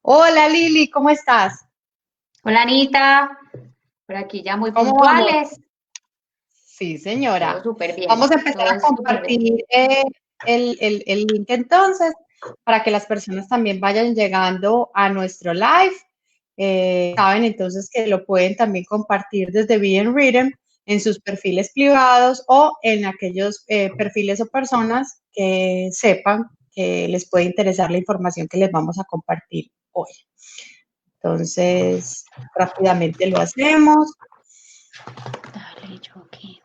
Hola Lili, ¿cómo estás? Hola Anita, por aquí ya muy ¿Cómo vamos? puntuales, Sí, todo señora. súper bien, Vamos a empezar a todo súper bien. compartir el link entonces para que las personas también vayan llegando a nuestro live. Saben entonces que lo pueden también compartir desde Be Rhythm en sus perfiles privados o en aquellos perfiles o personas que sepan que les puede interesar la información que les vamos a compartir hoy. Entonces, rápidamente lo hacemos. Dale, yo aquí.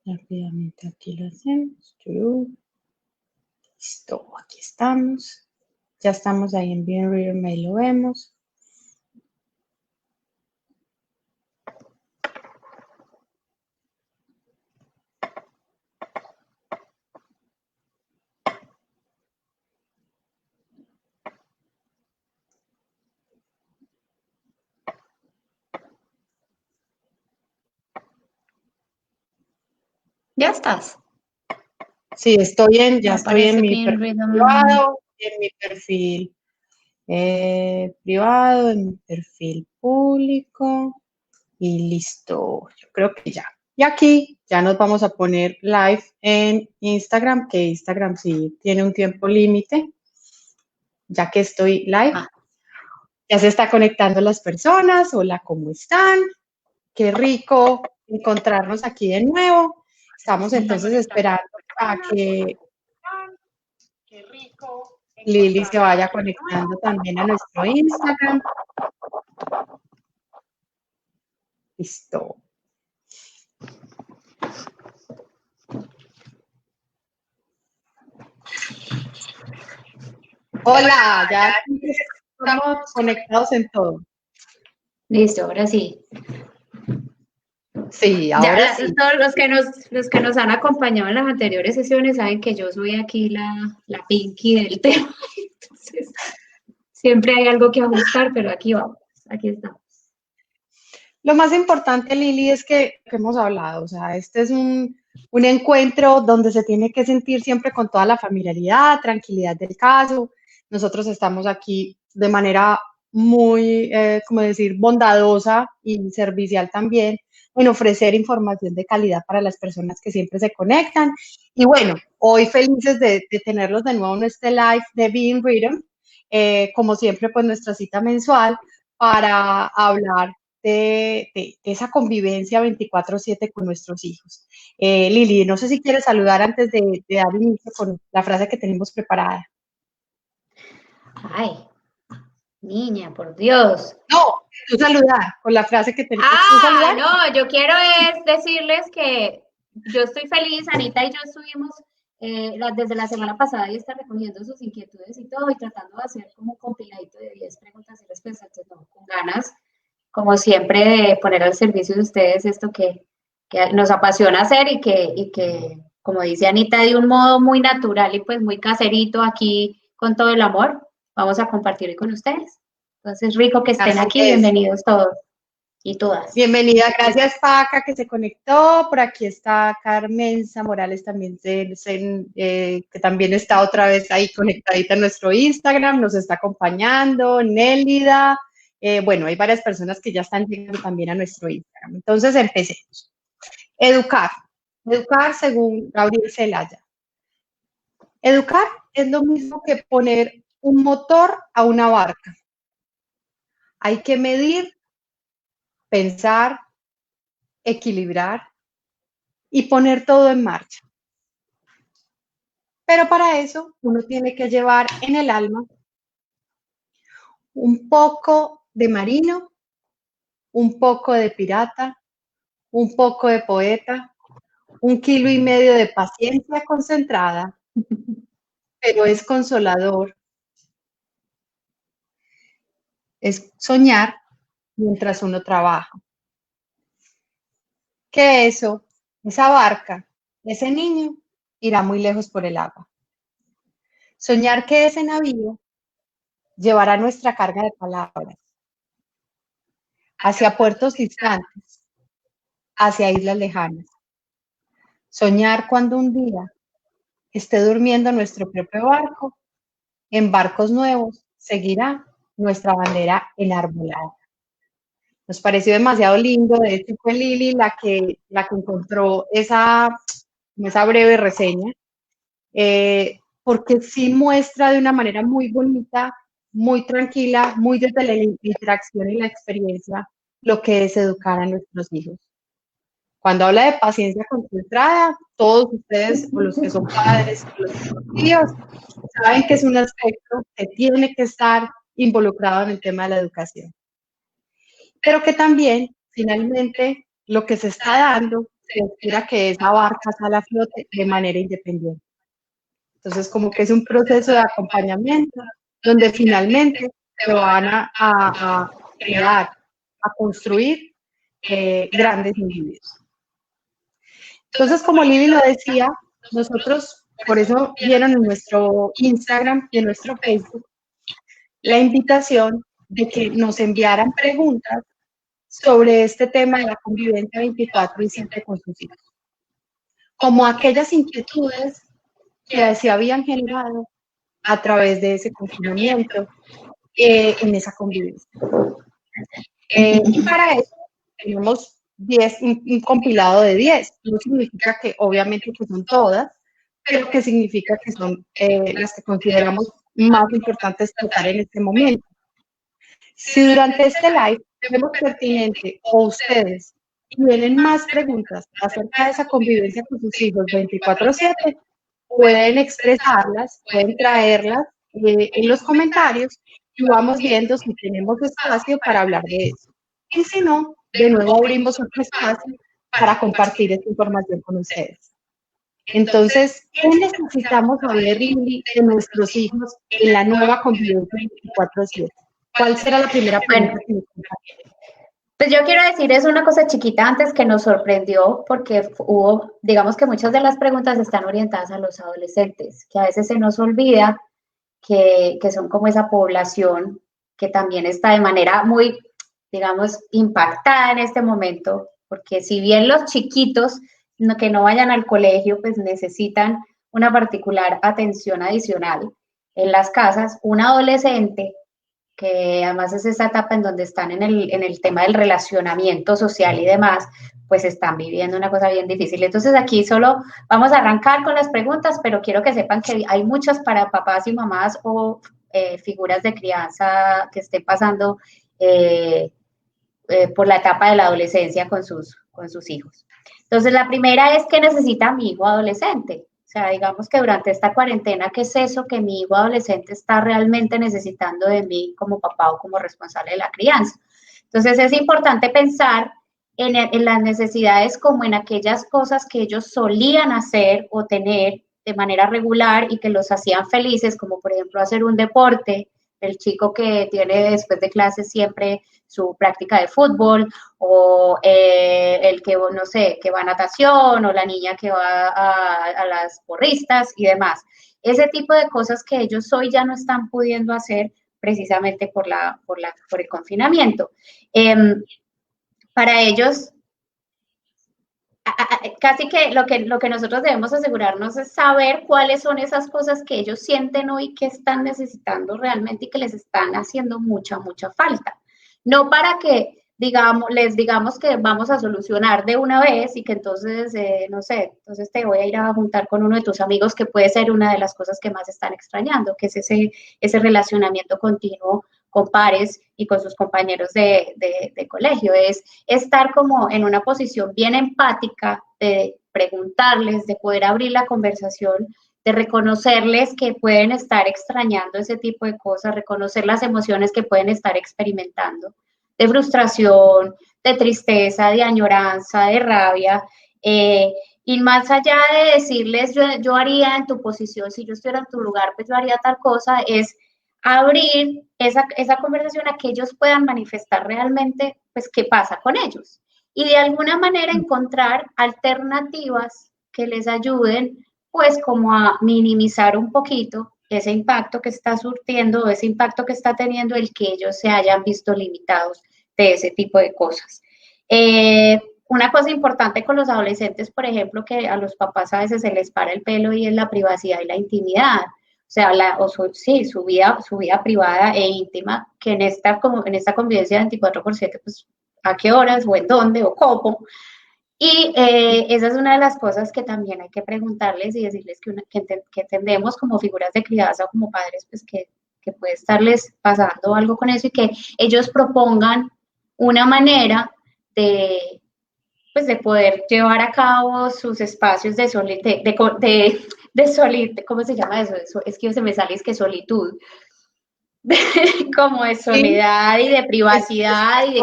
Rápidamente aquí lo hacemos. Listo, aquí estamos. Ya estamos ahí en Bien Reader, ahí lo vemos. Ya estás. Sí, ya Me estoy en aparece mi bien perfil rhythm. privado, en mi perfil privado, en mi perfil público y listo. Yo creo que ya. Y aquí ya nos vamos a poner live en Instagram, que Instagram sí tiene un tiempo límite, ya que estoy live. Ah, Ya se está conectando las personas. Hola, ¿cómo están? Qué rico encontrarnos aquí de nuevo. Estamos entonces esperando a que Lili se vaya conectando también a nuestro Instagram. Listo. Hola, ya estamos conectados en todo. listo, ahora sí. Sí, Ya ahora sí. todos los que nos han acompañado en las anteriores sesiones saben que yo soy aquí la Pinky del tema. Entonces, siempre hay algo que ajustar, pero aquí vamos, aquí estamos. Lo más importante, Lili, es que hemos hablado, o sea, este es un encuentro donde se tiene que sentir siempre con toda la familiaridad, tranquilidad del caso. Nosotros estamos aquí de manera muy, como decir, bondadosa y servicial también en ofrecer información de calidad para las personas que siempre se conectan. Y bueno, hoy felices de tenerlos de nuevo en este live de Being Rhythm, como siempre, pues nuestra cita mensual para hablar de esa convivencia 24/7 con nuestros hijos. Lili, no sé si quieres saludar antes de dar inicio con la frase que tenemos preparada. Ay, niña, por Dios. No, tú saludar, con la frase que tenemos. ¿Tú Ah, saludar? no, yo quiero es decirles que yo estoy feliz, Anita y yo estuvimos desde la semana pasada y está recogiendo sus inquietudes y todo y tratando de hacer como un compiladito de 10 preguntas y respuestas, no, con ganas, como siempre, de poner al servicio de ustedes esto que nos apasiona hacer y que, como dice Anita, de un modo muy natural y pues muy caserito aquí con todo el amor, vamos a compartir con ustedes. Entonces, rico que estén Así aquí, es. bienvenidos todos y todas. Bienvenida, gracias Paca que se conectó. Por aquí está Carmenza Morales también, que también está otra vez ahí conectadita en nuestro Instagram, nos está acompañando, Nélida. Bueno, hay varias personas que ya están llegando también a nuestro Instagram. Entonces, empecemos. Educar. Educar según Gabriel Celaya. Educar es lo mismo que poner un motor a una barca. Hay que medir, pensar, equilibrar y poner todo en marcha. Pero para eso uno tiene que llevar en el alma un poco de marino, un poco de pirata, un poco de poeta, 1,5 kilos de paciencia concentrada, pero es consolador, es soñar mientras uno trabaja. Que eso, esa barca, ese niño irá muy lejos por el agua. Soñar que ese navío llevará nuestra carga de palabras hacia puertos distantes, hacia islas lejanas. Soñar cuando un día esté durmiendo nuestro propio barco, en barcos nuevos seguirá nuestra bandera enarbolada. Nos pareció demasiado lindo, de hecho fue Lili la que encontró esa breve reseña, porque sí muestra de una manera muy bonita, muy tranquila, muy desde la interacción y la experiencia, lo que es educar a nuestros hijos. Cuando habla de paciencia concentrada, todos ustedes, o los que son padres, o los que son tíos, saben que es un aspecto que tiene que estar involucrado en el tema de la educación. Pero que también, finalmente, lo que se está dando, se espera que esa barca salga a flote de manera independiente. Entonces, como que es un proceso de acompañamiento donde finalmente se van a crear, a construir grandes individuos. Entonces, como Lili lo decía, nosotros, por eso vieron en nuestro Instagram y en nuestro Facebook la invitación de que nos enviaran preguntas sobre este tema de la convivencia 24/7 con sus hijos, como aquellas inquietudes que se habían generado a través de ese confinamiento en esa convivencia. Y para eso tenemos 10, un compilado de 10. No significa que obviamente que son todas, pero que significa que son las que consideramos más importantes tratar en este momento. Si durante este live vemos pertinente o ustedes tienen más preguntas acerca de esa convivencia con sus hijos 24/7, pueden expresarlas, pueden traerlas en los comentarios y vamos viendo si tenemos espacio para hablar de eso. Y si no, de nuevo abrimos otro espacio para compartir esta información con ustedes. Entonces, ¿qué necesitamos saber, Lili, de nuestros hijos en la nueva convivencia 24/7? ¿Cuál será la primera pregunta que nos comparten? Pues yo quiero decir, es una cosa chiquita antes que nos sorprendió porque hubo, digamos que muchas de las preguntas están orientadas a los adolescentes, que a veces se nos olvida que son como esa población que también está de manera muy, digamos, impactada en este momento, porque si bien los chiquitos que no vayan al colegio, pues necesitan una particular atención adicional en las casas, un adolescente que además es esa etapa en donde están en el tema del relacionamiento social y demás, pues están viviendo una cosa bien difícil. Entonces aquí solo vamos a arrancar con las preguntas, pero quiero que sepan que hay muchas para papás y mamás o figuras de crianza que estén pasando por la etapa de la adolescencia con sus hijos. Entonces la primera es, ¿qué necesita mi hijo adolescente? O sea, digamos que durante esta cuarentena, ¿qué es eso que mi hijo adolescente está realmente necesitando de mí como papá o como responsable de la crianza? Entonces es importante pensar en las necesidades como en aquellas cosas que ellos solían hacer o tener de manera regular y que los hacían felices, como por ejemplo hacer un deporte, el chico que tiene después de clases siempre su práctica de fútbol, o el que, no sé, que va a natación, o la niña que va a las porristas y demás. Ese tipo de cosas que ellos hoy ya no están pudiendo hacer precisamente por el confinamiento. Para ellos, casi que lo que nosotros debemos asegurarnos es saber cuáles son esas cosas que ellos sienten hoy que están necesitando realmente y que les están haciendo mucha falta. No para que les digamos que vamos a solucionar de una vez y que entonces, no sé, entonces te voy a ir a juntar con uno de tus amigos, que puede ser una de las cosas que más están extrañando, que es ese relacionamiento continuo con pares y con sus compañeros de colegio. Es estar como en una posición bien empática de preguntarles, de poder abrir la conversación, de reconocerles que pueden estar extrañando ese tipo de cosas, reconocer las emociones que pueden estar experimentando, de frustración, de tristeza, de añoranza, de rabia, y más allá de decirles, yo haría en tu posición, si yo estuviera en tu lugar, pues yo haría tal cosa, es abrir esa conversación a que ellos puedan manifestar realmente, pues, qué pasa con ellos. Y de alguna manera encontrar alternativas que les ayuden, pues, como a minimizar un poquito ese impacto que está surtiendo o ese impacto que está teniendo el que ellos se hayan visto limitados de ese tipo de cosas. una cosa importante con los adolescentes, por ejemplo, que a los papás a veces se les para el pelo y es la privacidad y la intimidad. O sea, sí, su vida privada e íntima, que en esta convivencia 24/7, pues, ¿a qué horas o en dónde o cómo? Y esa es una de las cosas que también hay que preguntarles y decirles que entendemos como figuras de crianza o como padres, pues que puede estarles pasando algo con eso y que ellos propongan una manera de, pues, de poder llevar a cabo sus espacios de ¿cómo se llama eso? Es que se me sale, es que solitud, como de Sí, soledad y de es privacidad y de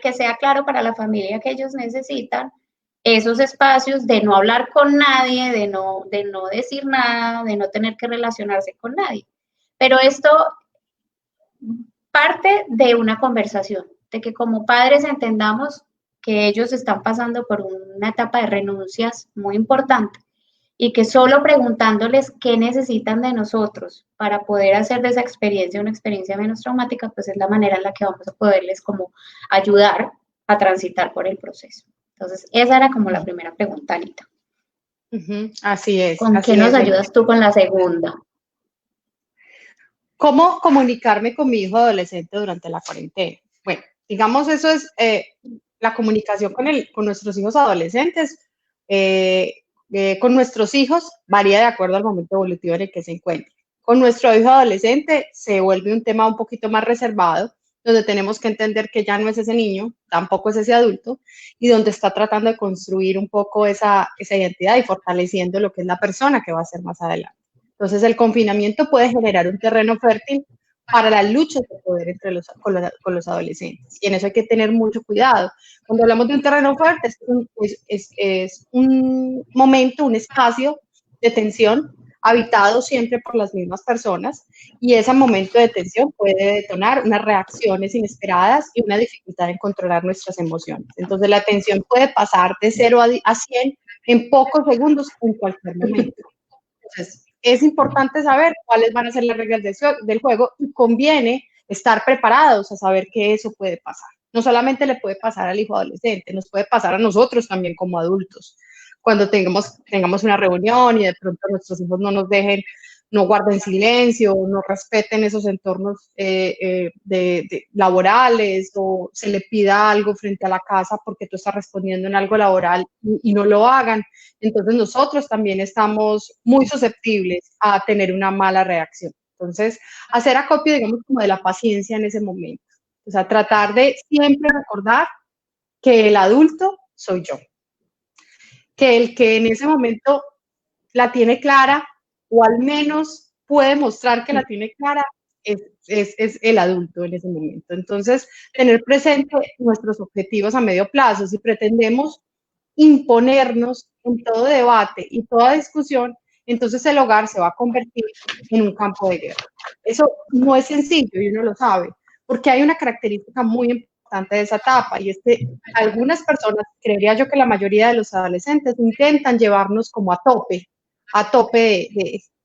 que sea claro para la familia que ellos necesitan esos espacios de no hablar con nadie, de no decir nada, de no tener que relacionarse con nadie. Pero esto parte de una conversación, de que como padres entendamos que ellos están pasando por una etapa de renuncias muy importante y que solo preguntándoles qué necesitan de nosotros para poder hacer de esa experiencia una experiencia menos traumática, pues es la manera en la que vamos a poderles como ayudar a transitar por el proceso. Entonces, esa era como la primera pregunta, Anita. así es, ¿Con qué así nos es. ayudas tú con la segunda? ¿Cómo comunicarme con mi hijo adolescente durante la cuarentena? Bueno, digamos, eso es la comunicación con nuestros hijos adolescentes. Con nuestros hijos varía de acuerdo al momento evolutivo en el que se encuentre. Con nuestro hijo adolescente se vuelve un tema un poquito más reservado, donde tenemos que entender que ya no es ese niño, tampoco es ese adulto, y donde está tratando de construir un poco esa identidad y fortaleciendo lo que es la persona que va a ser más adelante. Entonces, el confinamiento puede generar un terreno fértil para las luchas de poder con los adolescentes. Y en eso hay que tener mucho cuidado. Cuando hablamos de un terreno fuerte, es un momento, un espacio de tensión habitado siempre por las mismas personas y ese momento de tensión puede detonar unas reacciones inesperadas y una dificultad en controlar nuestras emociones. Entonces la tensión puede pasar de 0 a 100 en pocos segundos en cualquier momento. Entonces, es importante saber cuáles van a ser las reglas del juego y conviene estar preparados a saber que eso puede pasar. No solamente le puede pasar al hijo adolescente, nos puede pasar a nosotros también como adultos. Cuando tengamos una reunión y de pronto nuestros hijos no nos dejen, no guarden silencio, no respeten esos entornos laborales o se le pida algo frente a la casa porque tú estás respondiendo en algo laboral y no lo hagan. Entonces nosotros también estamos muy susceptibles a tener una mala reacción. Entonces, hacer acopio, digamos, como de la paciencia en ese momento. O sea, tratar de siempre recordar que el adulto soy yo. Que el que en ese momento la tiene clara o al menos puede mostrar que la tiene clara es el adulto en ese momento. Entonces, tener presente nuestros objetivos a medio plazo. Si pretendemos imponernos en todo debate y toda discusión, entonces el hogar se va a convertir en un campo de guerra. Eso no es sencillo y uno lo sabe, porque hay una característica muy importante de esa etapa y es que algunas personas, creería yo que la mayoría de los adolescentes, intentan llevarnos como a tope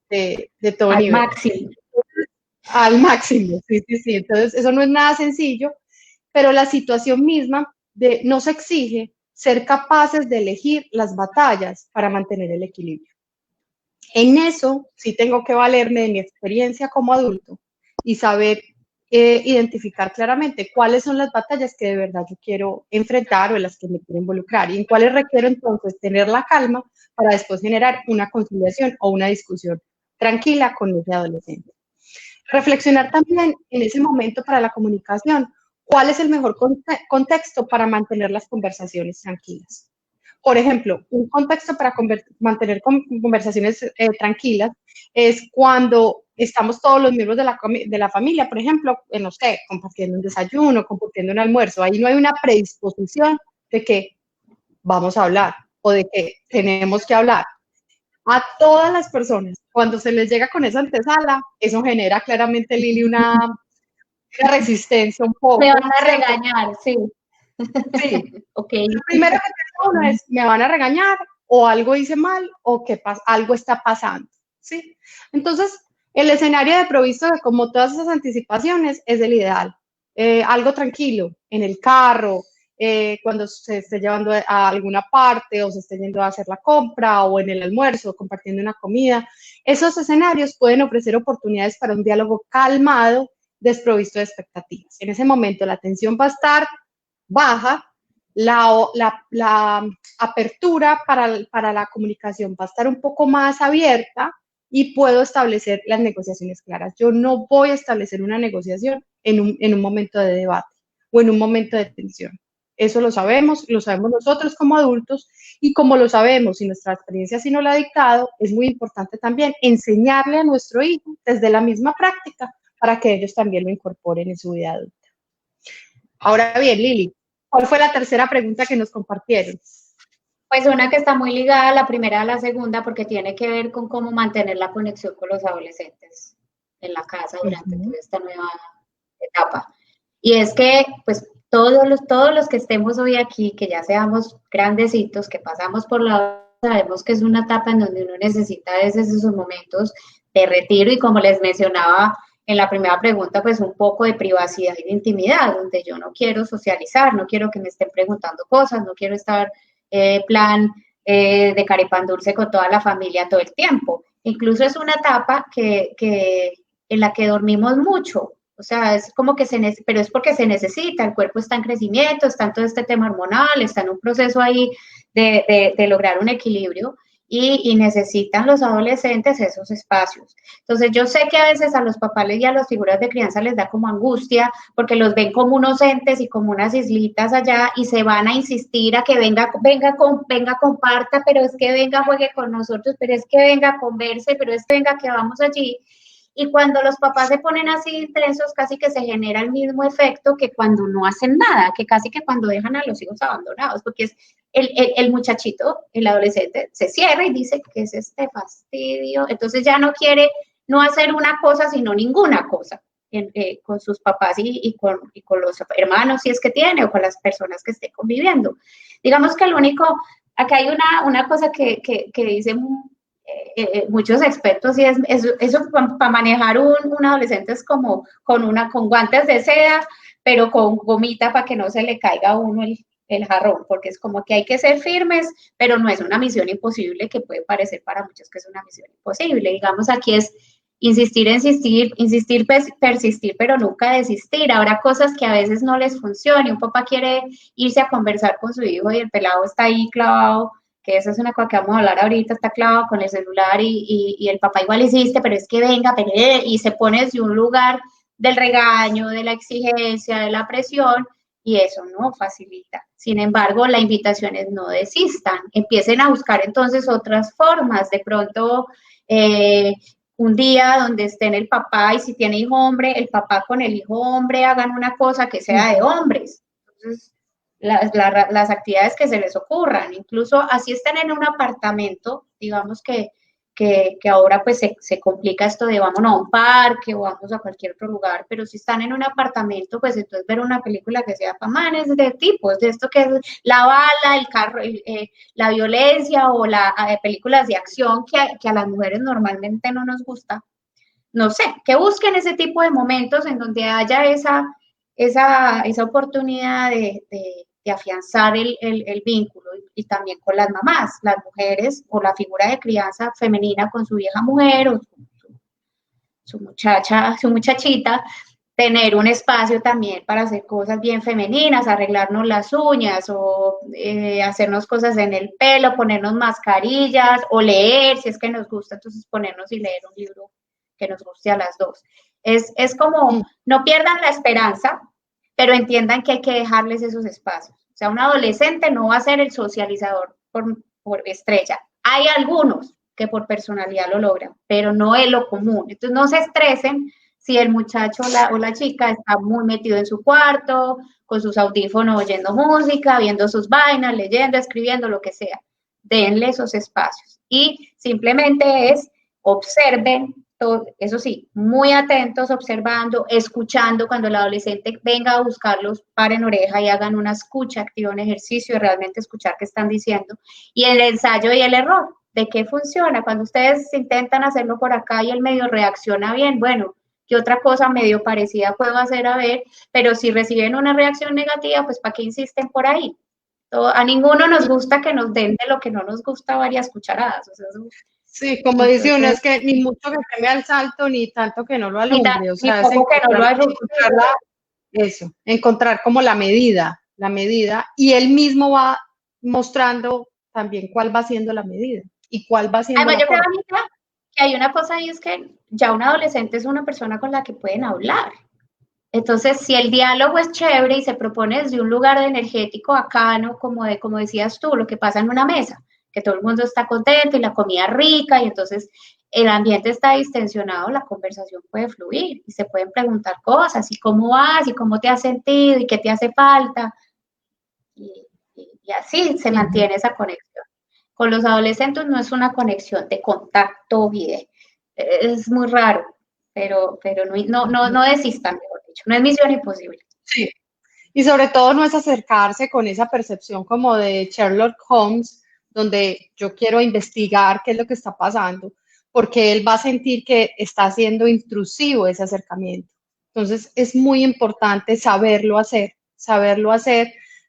de todo Al nivel. máximo. Al máximo, sí, sí, sí. Entonces, eso no es nada sencillo, pero la situación misma nos exige ser capaces de elegir las batallas para mantener el equilibrio. En eso sí tengo que valerme de mi experiencia como adulto y saber identificar claramente cuáles son las batallas que de verdad yo quiero enfrentar o en las que me quiero involucrar y en cuáles requiero entonces tener la calma para después generar una conciliación o una discusión tranquila con ese adolescente. Reflexionar también en ese momento para la comunicación, cuál es el mejor contexto para mantener las conversaciones tranquilas. Por ejemplo, un contexto para mantener conversaciones tranquilas es cuando estamos todos los miembros de la familia, por ejemplo, no sé, compartiendo un desayuno, compartiendo un almuerzo. Ahí no hay una predisposición de que vamos a hablar o de que tenemos que hablar. A todas las personas, cuando se les llega con esa antesala, eso genera claramente, Lili, una resistencia un Me van poco, a ¿cierto? regañar, sí. Sí. Ok. Lo primero que piensa uno es, me van a regañar, o algo hice mal, o que algo está pasando, ¿sí? Entonces, el escenario de provisto de como todas esas anticipaciones es el ideal. Algo tranquilo, en el carro, cuando se esté llevando a alguna parte o se esté yendo a hacer la compra o en el almuerzo, compartiendo una comida. Esos escenarios pueden ofrecer oportunidades para un diálogo calmado, desprovisto de expectativas. En ese momento la tensión va a estar baja, la apertura para la comunicación va a estar un poco más abierta y puedo establecer las negociaciones claras. Yo no voy a establecer una negociación en un momento de debate o en un momento de tensión. Eso lo sabemos nosotros como adultos y como lo sabemos y nuestra experiencia así nos lo ha dictado, es muy importante también enseñarle a nuestro hijo desde la misma práctica para que ellos también lo incorporen en su vida adulta. Ahora bien, Lili, ¿cuál fue la tercera pregunta que nos compartieron? Pues una que está muy ligada a la primera a la segunda porque tiene que ver con cómo mantener la conexión con los adolescentes en la casa durante toda esta nueva etapa. Y es que, pues, todos los que estemos hoy aquí, que ya seamos grandecitos, que pasamos por la, sabemos que es una etapa en donde uno necesita desde esos momentos de retiro y como les mencionaba en la primera pregunta, pues un poco de privacidad y de intimidad, donde yo no quiero socializar, no quiero que me estén preguntando cosas, no quiero estar plan de caripán dulce con toda la familia todo el tiempo. Incluso es una etapa en la que dormimos mucho, o sea, es como que pero es porque se necesita, el cuerpo está en crecimiento, está en todo este tema hormonal, está en un proceso ahí de lograr un equilibrio y necesitan los adolescentes esos espacios. Entonces yo sé que a veces a los papás y a las figuras de crianza les da como angustia porque los ven como unos entes y como unas islitas allá y se van a insistir a que venga, comparta, pero es que venga, juegue con nosotros, pero es que venga, converse, pero es que venga, que vamos allí. Y cuando los papás se ponen así intensos, casi que se genera el mismo efecto que cuando no hacen nada, que casi que cuando dejan a los hijos abandonados, porque es el muchachito, el adolescente, se cierra y dice que es este fastidio, entonces ya no quiere no hacer una cosa, sino ninguna cosa con sus papás y con los hermanos, si es que tiene, o con las personas que esté conviviendo. Digamos que acá hay una cosa que dice muchos expertos y eso para manejar un adolescente es como con guantes de seda, pero con gomita para que no se le caiga a uno el jarrón, porque es como que hay que ser firmes, pero no es una misión imposible que puede parecer para muchos que es una misión imposible. Digamos, aquí es insistir, persistir, pero nunca desistir. Habrá cosas que a veces no les funcionan. Un papá quiere irse a conversar con su hijo y el pelado está ahí clavado, que esa es una cosa que vamos a hablar ahorita, está clavado con el celular y el papá igual insiste, pero es que venga, y se pone desde un lugar del regaño, de la exigencia, de la presión, y eso no facilita. Sin embargo, la invitación es no desistan, empiecen a buscar entonces otras formas, de pronto un día donde estén el papá y si tiene hijo hombre, el papá con el hijo hombre hagan una cosa que sea de hombres. Entonces, las actividades que se les ocurran, incluso así estén en un apartamento, digamos que ahora pues se complica esto de vámonos a un parque o vamos a cualquier otro lugar, pero si están en un apartamento, pues entonces ver una película que sea para manes de tipos, de esto que es la bala, el carro, la violencia o películas de acción que a las mujeres normalmente no nos gusta. No sé, que busquen ese tipo de momentos en donde haya esa oportunidad de afianzar el vínculo y también con las mamás, las mujeres o la figura de crianza femenina con su vieja mujer o su muchachita, tener un espacio también para hacer cosas bien femeninas, arreglarnos las uñas o hacernos cosas en el pelo, ponernos mascarillas o leer, si es que nos gusta, entonces ponernos y leer un libro que nos guste a las dos. Es como, no pierdan la esperanza, pero entiendan que hay que dejarles esos espacios. O sea, un adolescente no va a ser el socializador por estrella. Hay algunos que por personalidad lo logran, pero no es lo común. Entonces, no se estresen si el muchacho o la chica está muy metido en su cuarto, con sus audífonos oyendo música, viendo sus vainas, leyendo, escribiendo, lo que sea. Denle esos espacios. Y simplemente observen, todo, eso sí, muy atentos, observando, escuchando, cuando el adolescente venga a buscarlos, paren oreja y hagan una escucha activa, un ejercicio de realmente escuchar qué están diciendo, y el ensayo y el error, de qué funciona, cuando ustedes intentan hacerlo por acá y el medio reacciona bien, bueno, ¿qué otra cosa medio parecida puedo hacer? A ver, pero si reciben una reacción negativa, pues ¿para qué insisten por ahí? A ninguno nos gusta que nos den de lo que no nos gusta varias cucharadas. O sea, sí, como dice uno, es que ni mucho que queme al salto, ni tanto que no lo alumbre, o ni sea, es poco que no lo alumbre. encontrar como la medida, y él mismo va mostrando también cuál va siendo la medida y cuál va siendo además, la yo creo, forma. Anita, que hay una cosa ahí, es que ya un adolescente es una persona con la que pueden hablar. Entonces, si el diálogo es chévere y se propone desde un lugar de energético bacano, como decías tú, lo que pasa en una mesa, que todo el mundo está contento y la comida rica y entonces el ambiente está distensionado, la conversación puede fluir y se pueden preguntar cosas y cómo vas y cómo te has sentido y qué te hace falta y así se mantiene esa conexión. Con los adolescentes no es una conexión de contacto, es muy raro, pero no desistan, mejor dicho, no es misión imposible. Sí, y sobre todo no es acercarse con esa percepción como de Sherlock Holmes, donde yo quiero investigar qué es lo que está pasando, porque él va a sentir que está siendo intrusivo ese acercamiento. Entonces es muy importante saberlo hacer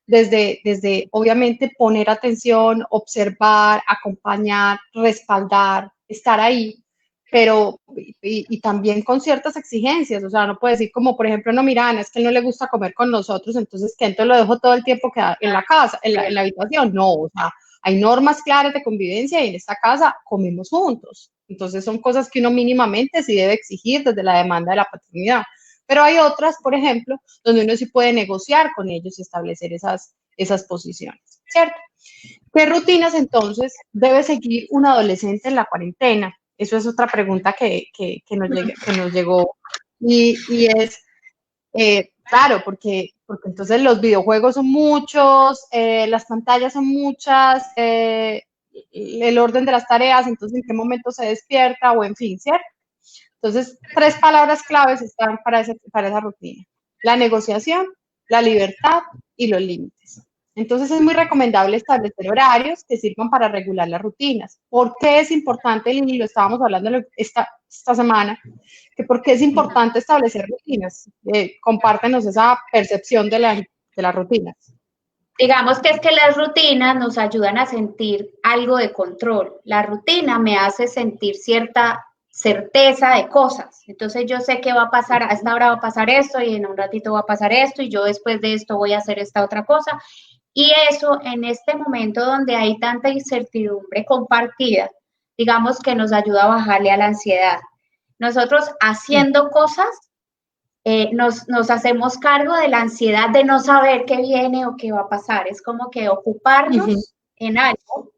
desde obviamente poner atención, observar, acompañar, respaldar, estar ahí, pero y también con ciertas exigencias, o sea, no puede decir como, por ejemplo, no, mira, Ana, es que él no le gusta comer con nosotros, entonces que entonces lo dejo todo el tiempo que en la casa, en la habitación, no, o sea, hay normas claras de convivencia y en esta casa comemos juntos, entonces son cosas que uno mínimamente sí debe exigir desde la demanda de la paternidad, pero hay otras, por ejemplo, donde uno sí puede negociar con ellos y establecer esas posiciones, ¿cierto? ¿Qué rutinas entonces debe seguir un adolescente en la cuarentena? Eso es otra pregunta que nos llegó y es, claro, porque entonces los videojuegos son muchos, las pantallas son muchas, el orden de las tareas, entonces en qué momento se despierta o en fin, ¿cierto? Entonces, 3 palabras claves están para esa rutina. La negociación, la libertad y los límites. Entonces, es muy recomendable establecer horarios que sirvan para regular las rutinas. ¿Por qué es importante, y lo estábamos hablando esta semana, que por qué es importante establecer rutinas? Compártenos esa percepción de las rutinas. Digamos que es que las rutinas nos ayudan a sentir algo de control. La rutina me hace sentir cierta certeza de cosas. Entonces yo sé que va a pasar, a esta hora va a pasar esto y en un ratito va a pasar esto y yo después de esto voy a hacer esta otra cosa. Y eso en este momento donde hay tanta incertidumbre compartida, digamos que nos ayuda a bajarle a la ansiedad. Nosotros haciendo cosas nos hacemos cargo de la ansiedad de no saber qué viene o qué va a pasar. Es como que ocuparnos en algo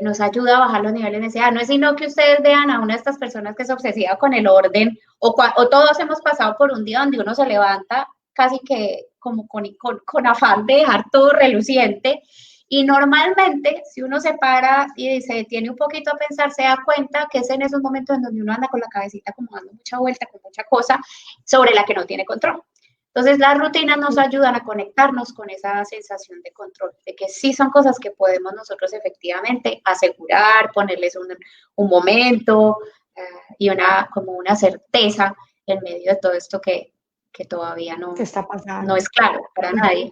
nos ayuda a bajar los niveles de ansiedad. No es sino que ustedes vean a una de estas personas que es obsesiva con el orden o todos hemos pasado por un día donde uno se levanta casi que como con afán de dejar todo reluciente. Y normalmente, si uno se para y se detiene un poquito a pensar, se da cuenta que es en esos momentos en donde uno anda con la cabecita como dando mucha vuelta, con mucha cosa sobre la que no tiene control. Entonces, las rutinas nos ayudan a conectarnos con esa sensación de control, de que sí son cosas que podemos nosotros efectivamente asegurar, ponerles un momento y como una certeza en medio de todo esto que todavía ¿Qué está pasando? no es claro para nadie.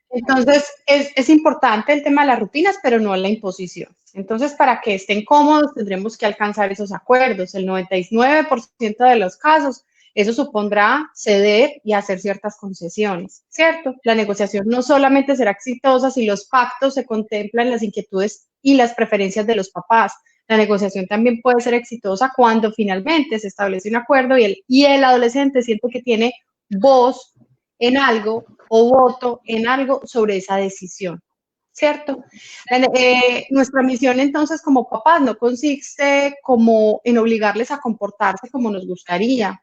Entonces, es importante el tema de las rutinas, pero no la imposición. Entonces, para que estén cómodos, tendremos que alcanzar esos acuerdos. El 99% de los casos, eso supondrá ceder y hacer ciertas concesiones, ¿cierto? La negociación no solamente será exitosa si los pactos se contemplan las inquietudes y las preferencias de los papás. La negociación también puede ser exitosa cuando finalmente se establece un acuerdo y el adolescente siente que tiene voz en algo o voto en algo sobre esa decisión, ¿cierto? Nuestra misión entonces como papás no consiste como en obligarles a comportarse como nos gustaría.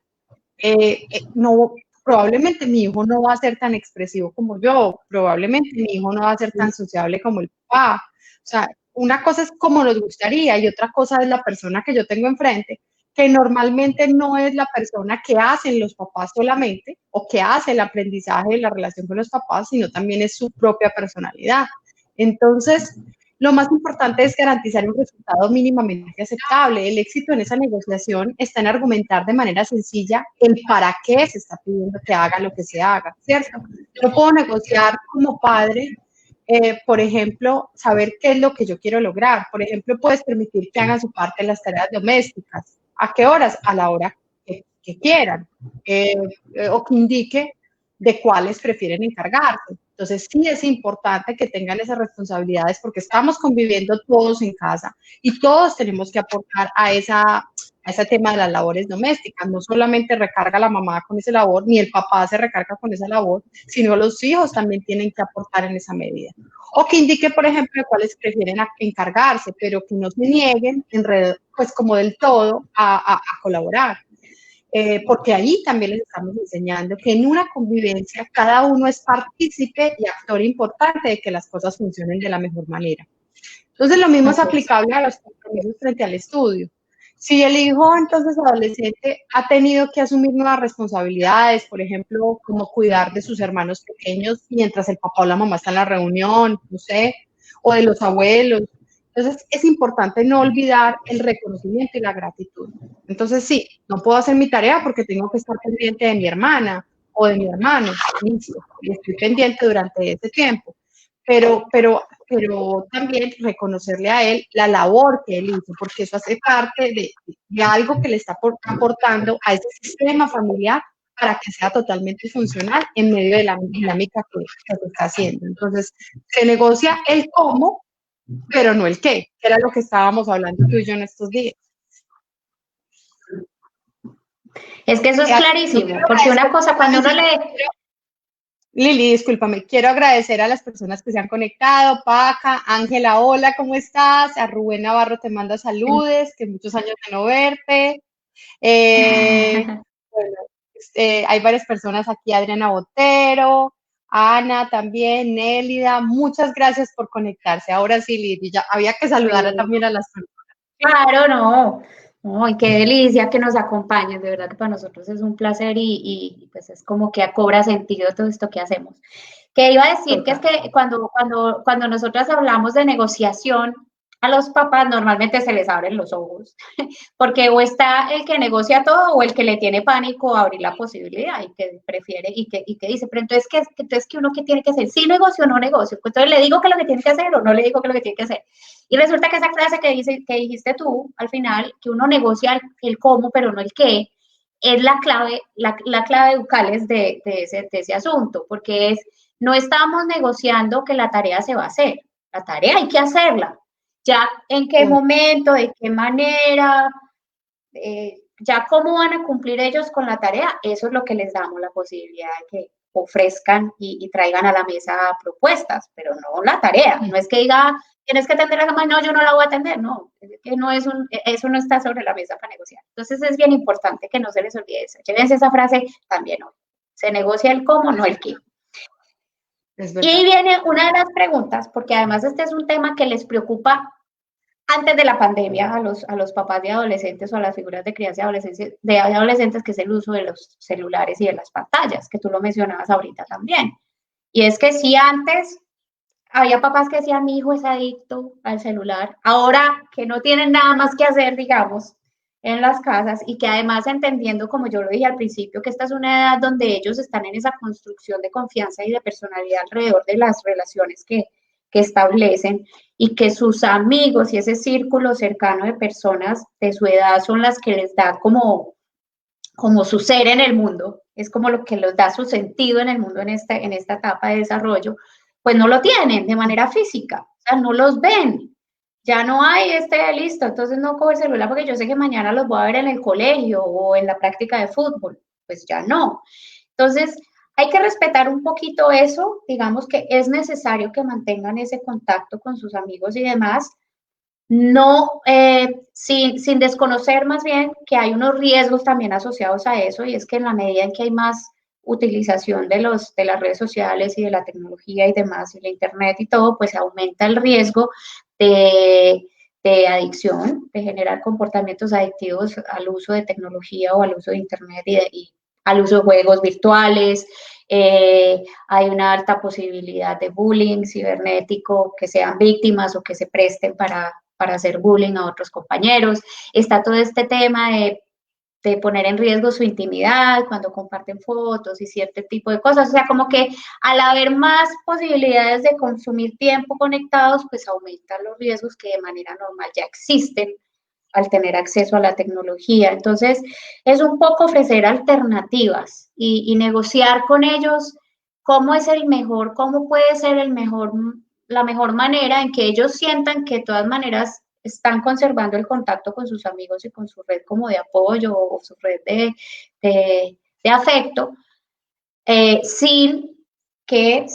No, probablemente mi hijo no va a ser tan expresivo como yo, probablemente mi hijo no va a ser tan sociable como el papá. O sea, una cosa es como nos gustaría y otra cosa es la persona que yo tengo enfrente, que normalmente no es la persona que hacen los papás solamente o que hace el aprendizaje de la relación con los papás, sino también es su propia personalidad. Entonces, lo más importante es garantizar un resultado mínimamente aceptable. El éxito en esa negociación está en argumentar de manera sencilla el para qué se está pidiendo que haga lo que se haga, ¿cierto? Yo puedo negociar como padre, por ejemplo, saber qué es lo que yo quiero lograr. Por ejemplo, puedes permitir que hagan su parte en las tareas domésticas. ¿A qué horas? A la hora que quieran. O que indique de cuáles prefieren encargarse. Entonces, sí es importante que tengan esas responsabilidades porque estamos conviviendo todos en casa y todos tenemos que aportar a ese tema de las labores domésticas. No solamente recarga la mamá con esa labor, ni el papá se recarga con esa labor, sino los hijos también tienen que aportar en esa medida. O que indique, por ejemplo, de cuáles prefieren encargarse, pero que no se nieguen, pues como del todo, a colaborar. Porque ahí también les estamos enseñando que en una convivencia cada uno es partícipe y actor importante de que las cosas funcionen de la mejor manera. Entonces, lo mismo es aplicable a los compromisos frente al estudio. Si el hijo, entonces, adolescente, ha tenido que asumir nuevas responsabilidades, por ejemplo, como cuidar de sus hermanos pequeños mientras el papá o la mamá están en la reunión, no sé, o de los abuelos. Entonces, es importante no olvidar el reconocimiento y la gratitud. Entonces, sí, no puedo hacer mi tarea porque tengo que estar pendiente de mi hermana o de mi hermano, y estoy pendiente durante ese tiempo. Pero también reconocerle a él la labor que él hizo, porque eso hace parte de algo que le está aportando a ese sistema familiar para que sea totalmente funcional en medio de la dinámica que se está haciendo. Entonces, se negocia el cómo, pero no el qué, que era lo que estábamos hablando tú y yo en estos días. Es que eso es clarísimo, porque una cosa, cuando uno le... Lili, discúlpame, quiero agradecer a las personas que se han conectado, Paca, Ángela, hola, ¿cómo estás? A Rubén Navarro te manda saludes, que muchos años de no verte. Bueno, hay varias personas aquí, Adriana Botero, Ana también, Nélida, muchas gracias por conectarse. Ahora sí, Lili, ya había que saludar también a las personas. Claro, no. ¡Ay, qué delicia que nos acompañen! De verdad que para nosotros es un placer y pues es como que cobra sentido todo esto que hacemos. Que iba a decir que es que cuando nosotras hablamos de negociación, a los papás normalmente se les abren los ojos, porque o está el que negocia todo o el que le tiene pánico a abrir la posibilidad y que prefiere y que dice, pero entonces, ¿qué uno qué tiene que hacer? ¿Sí negocio o no negocio? Pues entonces, ¿le digo que lo que tiene que hacer o no le digo que lo que tiene que hacer? Y resulta que esa frase que dijiste tú, al final, que uno negocia el cómo, pero no el qué, es la clave ducales de ese asunto, porque no estamos negociando que la tarea se va a hacer, la tarea hay que hacerla, ya en qué momento, de qué manera, ya cómo van a cumplir ellos con la tarea, eso es lo que les damos la posibilidad de que ofrezcan y traigan a la mesa propuestas, pero no la tarea, no es que diga, tienes que atender a la mano, no, yo no la voy a atender, no, que no es eso no está sobre la mesa para negociar. Entonces es bien importante que no se les olvide eso. Llévense esa frase también hoy. Se negocia el cómo, no el qué. Y viene una de las preguntas, porque además este es un tema que les preocupa antes de la pandemia a los papás de adolescentes o a las figuras de crianza de adolescentes, que es el uso de los celulares y de las pantallas, que tú lo mencionabas ahorita también. Y es que si antes había papás que decían, mi hijo es adicto al celular, ahora que no tienen nada más que hacer, digamos, en las casas y que además entendiendo, como yo lo dije al principio, que esta es una edad donde ellos están en esa construcción de confianza y de personalidad alrededor de las relaciones que establecen y que sus amigos y ese círculo cercano de personas de su edad son las que les da como su ser en el mundo, es como lo que les da su sentido en el mundo en esta etapa de desarrollo, pues no lo tienen de manera física, o sea, no los ven. Ya no hay listo, entonces no cojo el celular porque yo sé que mañana los voy a ver en el colegio o en la práctica de fútbol, pues ya no. Entonces, hay que respetar un poquito eso, digamos que es necesario que mantengan ese contacto con sus amigos y demás, no, sin desconocer más bien que hay unos riesgos también asociados a eso, y es que en la medida en que hay más utilización de las redes sociales y de la tecnología y demás, y la internet y todo, pues aumenta el riesgo de adicción, de generar comportamientos adictivos al uso de tecnología o al uso de internet y al uso de juegos virtuales, hay una alta posibilidad de bullying cibernético, que sean víctimas o que se presten para hacer bullying a otros compañeros. Está todo este tema de poner en riesgo su intimidad cuando comparten fotos y cierto tipo de cosas. O sea, como que al haber más posibilidades de consumir tiempo conectados, pues aumentan los riesgos que de manera normal ya existen al tener acceso a la tecnología. Entonces, es un poco ofrecer alternativas y negociar con ellos cómo es el mejor, cómo puede ser el mejor, la mejor manera en que ellos sientan que de todas maneras están conservando el contacto con sus amigos y con su red como de apoyo o su red de afecto, sin que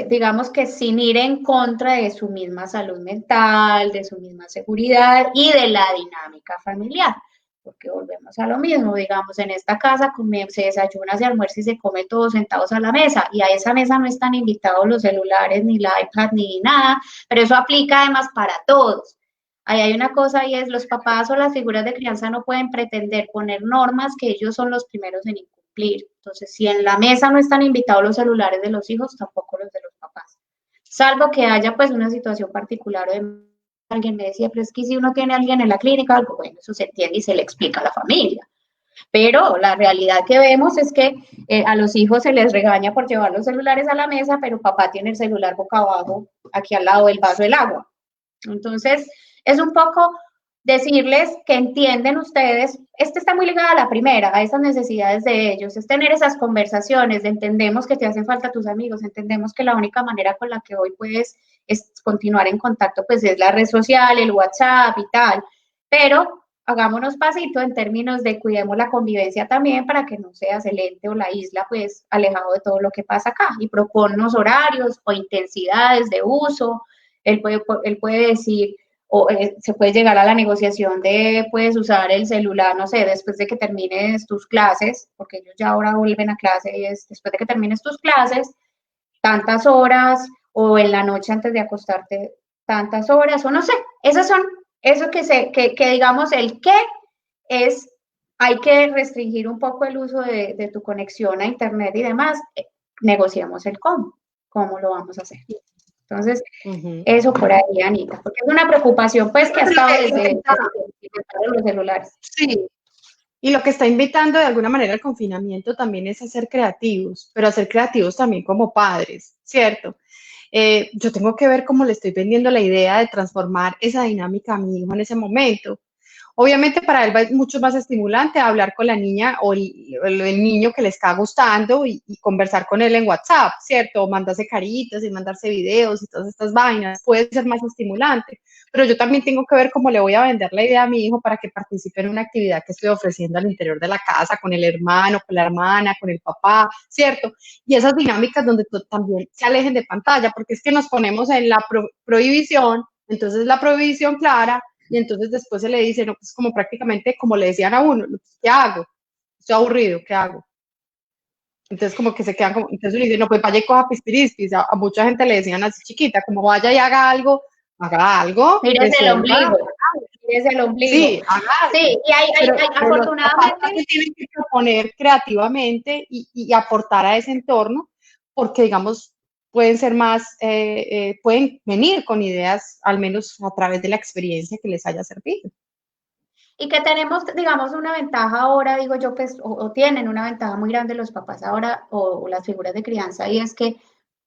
digamos que sin ir en contra de su misma salud mental, de su misma seguridad y de la dinámica familiar. Porque volvemos a lo mismo, digamos, en esta casa se desayuna, se almuerza y se come todos sentados a la mesa, y a esa mesa no están invitados los celulares, ni la iPad, ni nada, pero eso aplica además para todos. Ahí hay una cosa y es, los papás o las figuras de crianza no pueden pretender poner normas que ellos son los primeros en incumplir. Entonces, si en la mesa no están invitados los celulares de los hijos, tampoco los de los papás. Salvo que haya pues una situación particular o de alguien me decía, pero es que si uno tiene a alguien en la clínica, algo, bueno, eso se entiende y se le explica a la familia. Pero la realidad que vemos es que a los hijos se les regaña por llevar los celulares a la mesa, pero papá tiene el celular boca abajo, aquí al lado del vaso del agua. Entonces, es un poco decirles que entienden ustedes, está muy ligada a la primera, a esas necesidades de ellos, es tener esas conversaciones de entendemos que te hacen falta tus amigos, entendemos que la única manera con la que hoy puedes continuar en contacto pues es la red social, el WhatsApp y tal, pero hagámonos pasito en términos de cuidemos la convivencia también para que no seas el ente o la isla pues alejado de todo lo que pasa acá, y proponnos horarios o intensidades de uso. Él puede decir, o se puede llegar a la negociación de puedes usar el celular, no sé, después de que termines tus clases, porque ellos ya ahora vuelven a clase y es después de que termines tus clases, tantas horas, o en la noche antes de acostarte, tantas horas, o no sé, esas son, eso que digamos el qué es, hay que restringir un poco el uso de tu conexión a internet y demás, negociamos el cómo lo vamos a hacer. Entonces, eso por ahí, Anita, porque es una preocupación pues que ha estado desde los celulares. Sí, y lo que está invitando de alguna manera el confinamiento también es a ser creativos, pero a ser creativos también como padres, ¿cierto? Yo tengo que ver cómo le estoy vendiendo la idea de transformar esa dinámica a mi hijo en ese momento. Obviamente para él va mucho más estimulante hablar con la niña o el niño que le está gustando y conversar con él en WhatsApp, ¿cierto? O mandarse caritas y mandarse videos y todas estas vainas. Puede ser más estimulante, pero yo también tengo que ver cómo le voy a vender la idea a mi hijo para que participe en una actividad que estoy ofreciendo al interior de la casa, con el hermano, con la hermana, con el papá, ¿cierto? Y esas dinámicas donde también se alejen de pantalla, porque es que nos ponemos en la prohibición, entonces la prohibición clara, y entonces después se le dice, no, pues como prácticamente como le decían a uno, ¿qué hago? Estoy aburrido, ¿qué hago? Entonces como que se quedan como, entonces le dicen, no, pues vaya y coja pispirispis, a mucha gente le decían así chiquita, como vaya y haga algo, mires el ombligo, mires el ombligo. Sí, haga. Sí, y hay afortunadamente. Tienen que proponer creativamente y aportar a ese entorno, porque digamos, pueden ser más, pueden venir con ideas, al menos a través de la experiencia que les haya servido. Y que tenemos, digamos, una ventaja ahora, digo yo, pues, o tienen una ventaja muy grande los papás ahora, o las figuras de crianza, y es que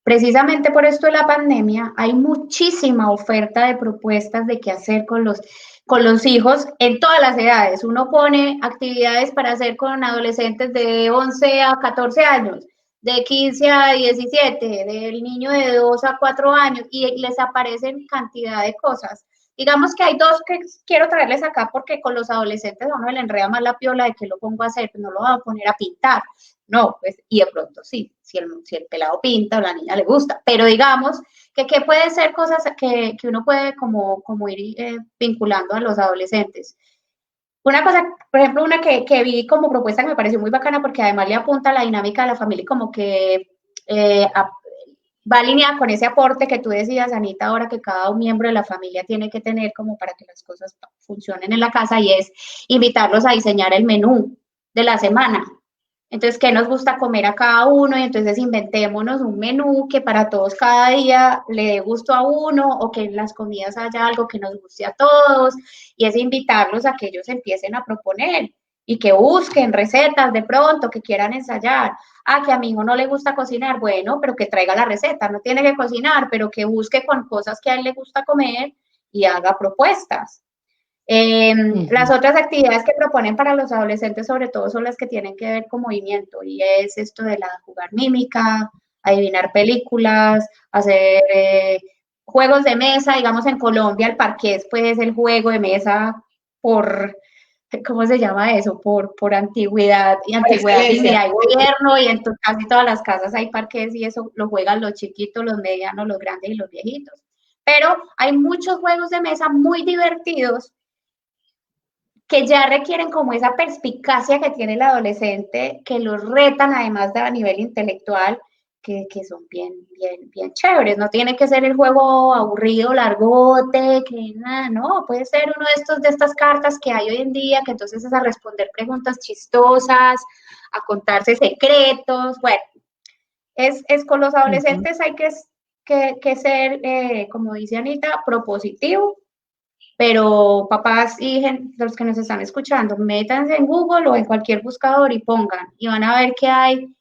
precisamente por esto de la pandemia hay muchísima oferta de propuestas de qué hacer con los hijos en todas las edades. Uno pone actividades para hacer con adolescentes de 11 a 14 años, de 15 a 17, del niño de 2 a 4 años, y les aparecen cantidad de cosas. Digamos que hay dos que quiero traerles acá porque con los adolescentes a uno le enreda más la piola de que lo pongo a hacer, pues no lo va a poner a pintar. No, pues, y de pronto sí, si el pelado pinta o la niña le gusta, pero digamos que puede ser cosas que uno puede como ir vinculando a los adolescentes. Una cosa, por ejemplo, una que vi como propuesta que me pareció muy bacana porque además le apunta a la dinámica de la familia y como que va alineada con ese aporte que tú decías, Anita, ahora que cada miembro de la familia tiene que tener como para que las cosas funcionen en la casa, y es invitarlos a diseñar el menú de la semana. Entonces, ¿qué nos gusta comer a cada uno? Y entonces inventémonos un menú que para todos cada día le dé gusto a uno o que en las comidas haya algo que nos guste a todos. Y es invitarlos a que ellos empiecen a proponer y que busquen recetas de pronto, que quieran ensayar. Ah, que a mi hijo no le gusta cocinar, bueno, pero que traiga la receta, no tiene que cocinar, pero que busque con cosas que a él le gusta comer y haga propuestas. Las otras actividades que proponen para los adolescentes sobre todo son las que tienen que ver con movimiento y es esto de la jugar mímica, adivinar películas, hacer juegos de mesa, digamos en Colombia el parqués pues es el juego de mesa por, ¿cómo se llama eso? Por antigüedad y Por antigüedad, excelencia. dignidad y gobierno y en casi todas las casas hay parqués y eso lo juegan los chiquitos, los medianos, los grandes y los viejitos. Pero hay muchos juegos de mesa muy divertidos que ya requieren como esa perspicacia que tiene el adolescente, que los retan además de a nivel intelectual, que son bien chéveres. No tiene que ser el juego aburrido, largote, que nada, no, puede ser uno de estos de estas cartas que hay hoy en día, que entonces es a responder preguntas chistosas, a contarse secretos, bueno, es con los adolescentes hay que ser, como dice Anita, propositivo, pero papás y los que nos están escuchando, métanse en Google o en cualquier buscador y pongan, y van a ver que hay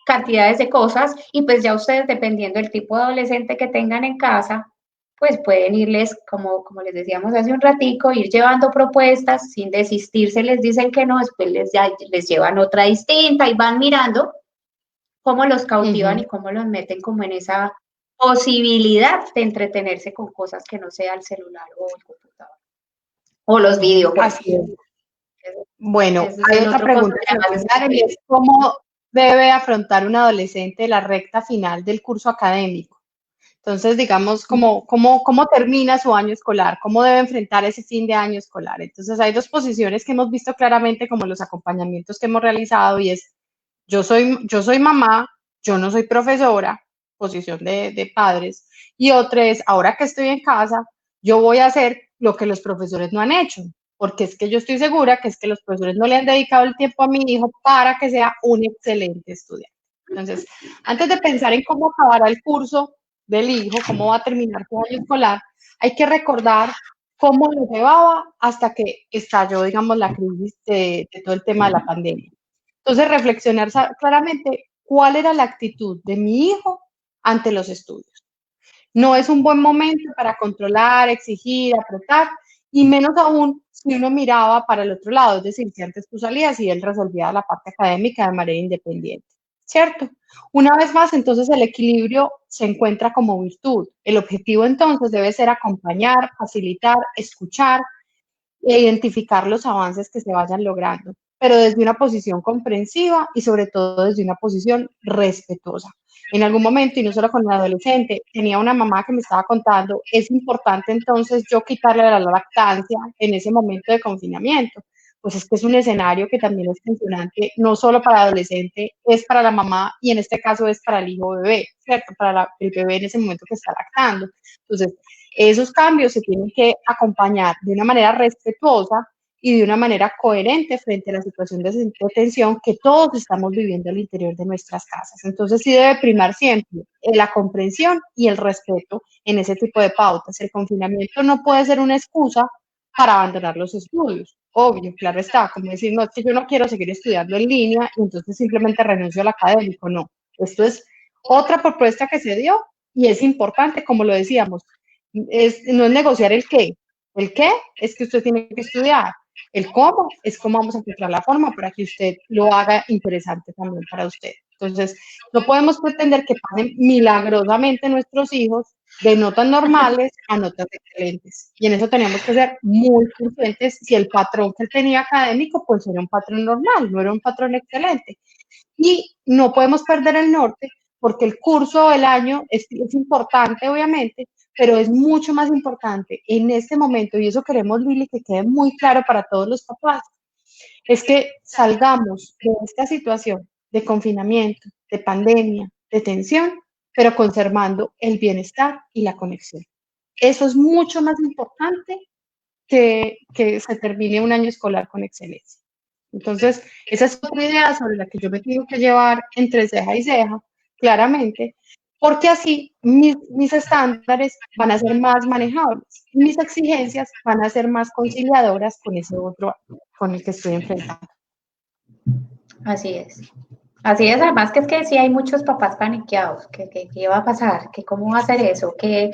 cantidades de cosas, y pues ya ustedes, dependiendo del tipo de adolescente que tengan en casa, pues pueden irles, como les decíamos hace un ratico, ir llevando propuestas, sin desistir, se les dicen que no, después les llevan otra distinta y van mirando cómo los cautivan y cómo los meten como en esa posibilidad de entretenerse con cosas que no sea el celular o el computador o los videojuegos. Así es. Bueno, Ese es hay el otra otro costo pregunta que que me además es mandaron y es cómo debe afrontar un adolescente la recta final del curso académico. Entonces, digamos, cómo termina su año escolar, cómo debe enfrentar ese fin de año escolar. Entonces, hay dos posiciones que hemos visto claramente como los acompañamientos que hemos realizado y es, yo soy mamá, yo no soy profesora, posición de padres, y otra es, ahora que estoy en casa, yo voy a hacer lo que los profesores no han hecho, porque es que yo estoy segura que es que los profesores no le han dedicado el tiempo a mi hijo para que sea un excelente estudiante. Entonces, antes de pensar en cómo acabará el curso del hijo, cómo va a terminar su año escolar, hay que recordar cómo lo llevaba hasta que estalló, digamos, la crisis de todo el tema de la pandemia. Entonces, reflexionar claramente cuál era la actitud de mi hijo ante los estudios. No es un buen momento para controlar, exigir, apretar, y menos aún si uno miraba para el otro lado, es decir, si antes tú salías y él resolvía la parte académica de manera independiente, ¿cierto? Una vez más, entonces el equilibrio se encuentra como virtud. El objetivo entonces debe ser acompañar, facilitar, escuchar e identificar los avances que se vayan logrando, pero desde una posición comprensiva y sobre todo desde una posición respetuosa. En algún momento, y no solo con el adolescente, tenía una mamá que me estaba contando, es importante entonces yo quitarle la lactancia en ese momento de confinamiento, pues es que es un escenario que también es tensionante, no solo para el adolescente, es para la mamá y en este caso es para el hijo bebé, ¿cierto? Para el bebé en ese momento que está lactando. Entonces, esos cambios se tienen que acompañar de una manera respetuosa y de una manera coherente frente a la situación de tensión que todos estamos viviendo al interior de nuestras casas. Entonces sí debe primar siempre la comprensión y el respeto en ese tipo de pautas. El confinamiento no puede ser una excusa para abandonar los estudios. Obvio, claro está, como decir, no, es que yo no quiero seguir estudiando en línea y entonces simplemente renuncio al académico. No, esto es otra propuesta que se dio y es importante, como lo decíamos, no es negociar el qué. El qué es que usted tiene que estudiar. El cómo es cómo vamos a encontrar la forma para que usted lo haga interesante también para usted. Entonces, no podemos pretender que pasen milagrosamente nuestros hijos de notas normales a notas excelentes. Y en eso tenemos que ser muy conscientes si el patrón que él tenía académico, pues era un patrón normal, no era un patrón excelente. Y no podemos perder el norte porque el curso del año es importante, obviamente, pero es mucho más importante en este momento, y eso queremos, Lili, que quede muy claro para todos los papás, es que salgamos de esta situación de confinamiento, de pandemia, de tensión, pero conservando el bienestar y la conexión. Eso es mucho más importante que se termine un año escolar con excelencia. Entonces, esa es otra idea sobre la que yo me tengo que llevar entre ceja y ceja, claramente, porque así mis estándares van a ser más manejables y mis exigencias van a ser más conciliadoras con ese otro con el que estoy enfrentando. Así es. Así es, además que es que sí hay muchos papás paniqueados, que qué va a pasar, que cómo va a hacer eso, que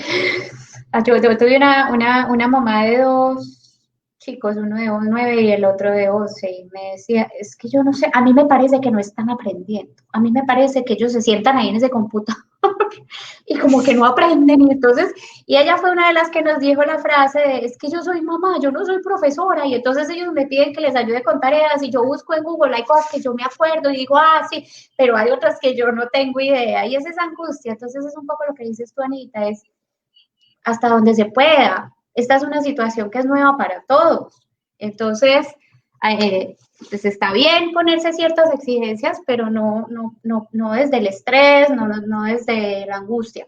yo tuve una mamá de dos chicos, uno de 9 y el otro de 11, y me decía, es que yo no sé, a mí me parece que no están aprendiendo, a mí me parece que ellos se sientan ahí en ese computador y como que no aprenden, y entonces, y ella fue una de las que nos dijo la frase de, es que yo soy mamá, yo no soy profesora, y entonces ellos me piden que les ayude con tareas, y yo busco en Google, hay cosas que yo me acuerdo, y digo, sí, pero hay otras que yo no tengo idea, y es esa angustia. Entonces es un poco lo que dices tú, Anita, es hasta donde se pueda. Esta es una situación que es nueva para todos. Entonces, pues está bien ponerse ciertas exigencias, pero no desde el estrés, no desde la angustia.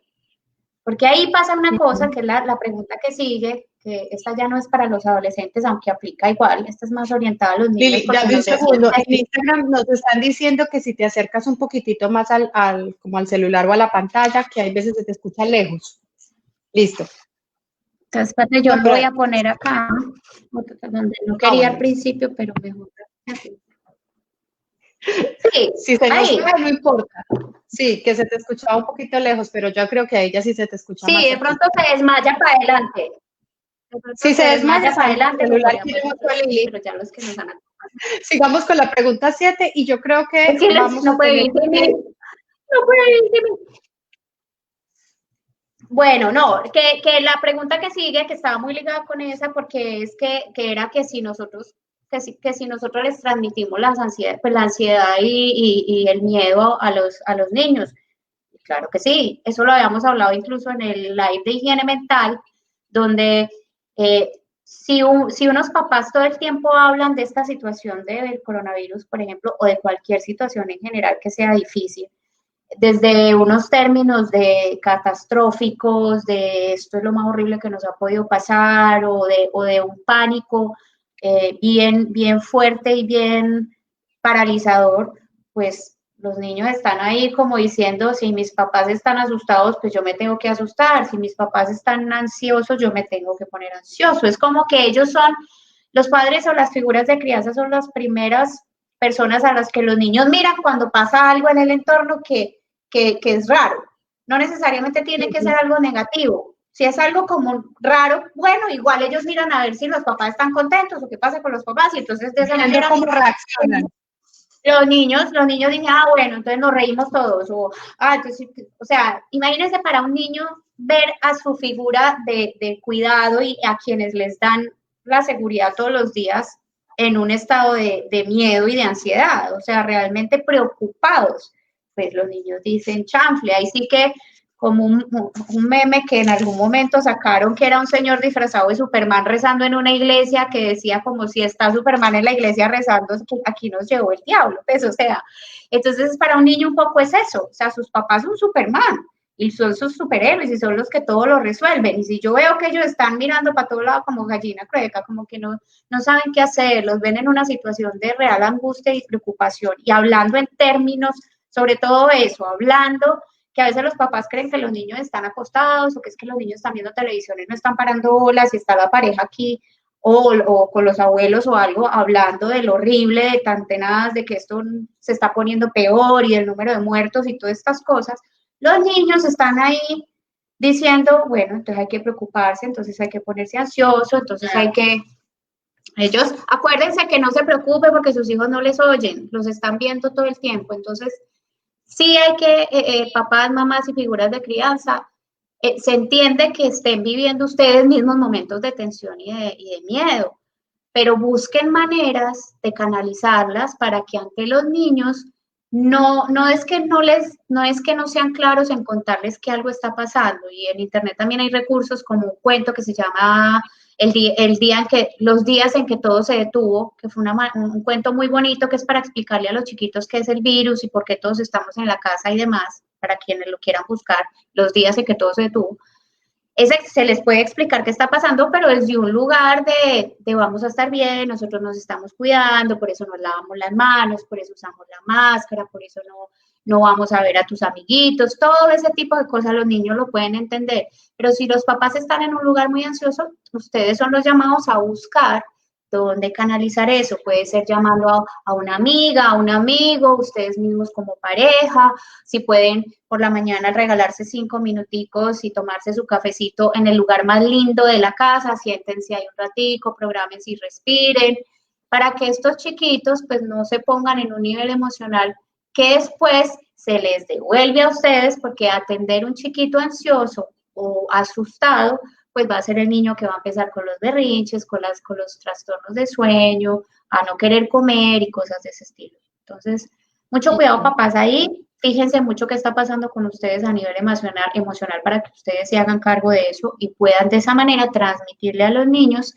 Porque ahí pasa una cosa, que es la pregunta que sigue, que esta ya no es para los adolescentes, aunque aplica igual, esta es más orientada a los niños. Lili, dame un segundo. En Instagram nos están diciendo que si te acercas un poquitito más como al celular o a la pantalla, que hay veces se te escucha lejos. Listo. Entonces, espérate, yo lo voy a poner acá, donde no quería al principio, pero mejor. Sí, si se nos cae, no importa. Sí, que se te escuchaba un poquito lejos, pero yo creo que a ella sí se te escucha más. Sí, de pronto se desmaya para adelante. Si se desmaya para adelante, celular quiere mucho a Lili. pero ya los que nos han sigamos con la pregunta 7 y yo creo que vamos no a puede tener que... No puede Bueno, no, que la pregunta que sigue, que estaba muy ligada con esa, porque es que era que si nosotros les transmitimos la ansiedad y el miedo a los niños. Claro que sí, eso lo habíamos hablado incluso en el live de higiene mental, donde si unos papás todo el tiempo hablan de esta situación del coronavirus, por ejemplo, o de cualquier situación en general que sea difícil, desde unos términos de catastróficos, de esto es lo más horrible que nos ha podido pasar, o de un pánico bien fuerte y bien paralizador, pues los niños están ahí como diciendo, si mis papás están asustados, pues yo me tengo que asustar, si mis papás están ansiosos, yo me tengo que poner ansioso. Es como que ellos son, los padres o las figuras de crianza son las primeras personas a las que los niños miran cuando pasa algo en el entorno que es raro. No necesariamente tiene que ser algo negativo. Si es algo como raro, bueno, igual ellos miran a ver si los papás están contentos o qué pasa con los papás, y entonces de esa manera cómo reaccionan. Los niños dicen, bueno, entonces nos reímos todos, entonces, o sea, imagínense para un niño ver a su figura de cuidado y a quienes les dan la seguridad todos los días en un estado de miedo y de ansiedad, o sea, realmente preocupados. Pues los niños dicen chanfle, ahí sí que como un meme que en algún momento sacaron, que era un señor disfrazado de Superman rezando en una iglesia, que decía como si está Superman en la iglesia rezando, aquí nos llevó el diablo, pues, o sea, entonces para un niño un poco es eso, o sea, sus papás son Superman, y son sus superhéroes, y son los que todo lo resuelven, y si yo veo que ellos están mirando para todo lado como gallina crueca, como que no saben qué hacer, los ven en una situación de real angustia y preocupación, y hablando en términos, sobre todo eso, hablando que a veces los papás creen que los niños están acostados, o que es que los niños están viendo televisión y no están parando bolas, y está la pareja aquí, o con los abuelos o algo, hablando de lo horrible, de tan tenaz, de que esto se está poniendo peor, y el número de muertos y todas estas cosas. Los niños están ahí diciendo, bueno, entonces hay que preocuparse, entonces hay que ponerse ansioso, entonces hay que... Ellos, acuérdense que no se preocupen porque sus hijos no les oyen, los están viendo todo el tiempo, entonces sí hay que, papás, mamás y figuras de crianza, se entiende que estén viviendo ustedes mismos momentos de tensión y de miedo, pero busquen maneras de canalizarlas para que ante los niños no es que no sean claros en contarles que algo está pasando. Y en internet también hay recursos como un cuento que se llama los días en que todo se detuvo, que fue un cuento muy bonito, que es para explicarle a los chiquitos qué es el virus y por qué todos estamos en la casa y demás, para quienes lo quieran buscar, los días en que todo se detuvo. se les puede explicar qué está pasando, pero desde un lugar de vamos a estar bien, nosotros nos estamos cuidando, por eso nos lavamos las manos, por eso usamos la máscara, por eso no vamos a ver a tus amiguitos, todo ese tipo de cosas los niños lo pueden entender. Pero si los papás están en un lugar muy ansioso, ustedes son los llamados a buscar dónde canalizar eso. Puede ser llamando a una amiga, a un amigo, ustedes mismos como pareja, si pueden por la mañana regalarse 5 minuticos y tomarse su cafecito en el lugar más lindo de la casa, siéntense ahí un ratico, programen y respiren, para que estos chiquitos pues no se pongan en un nivel emocional que después se les devuelve a ustedes, porque atender un chiquito ansioso o asustado pues va a ser el niño que va a empezar con los berrinches, con los trastornos de sueño, a no querer comer y cosas de ese estilo. Entonces, mucho cuidado, papás, ahí. Fíjense mucho qué está pasando con ustedes a nivel emocional para que ustedes se hagan cargo de eso y puedan de esa manera transmitirle a los niños,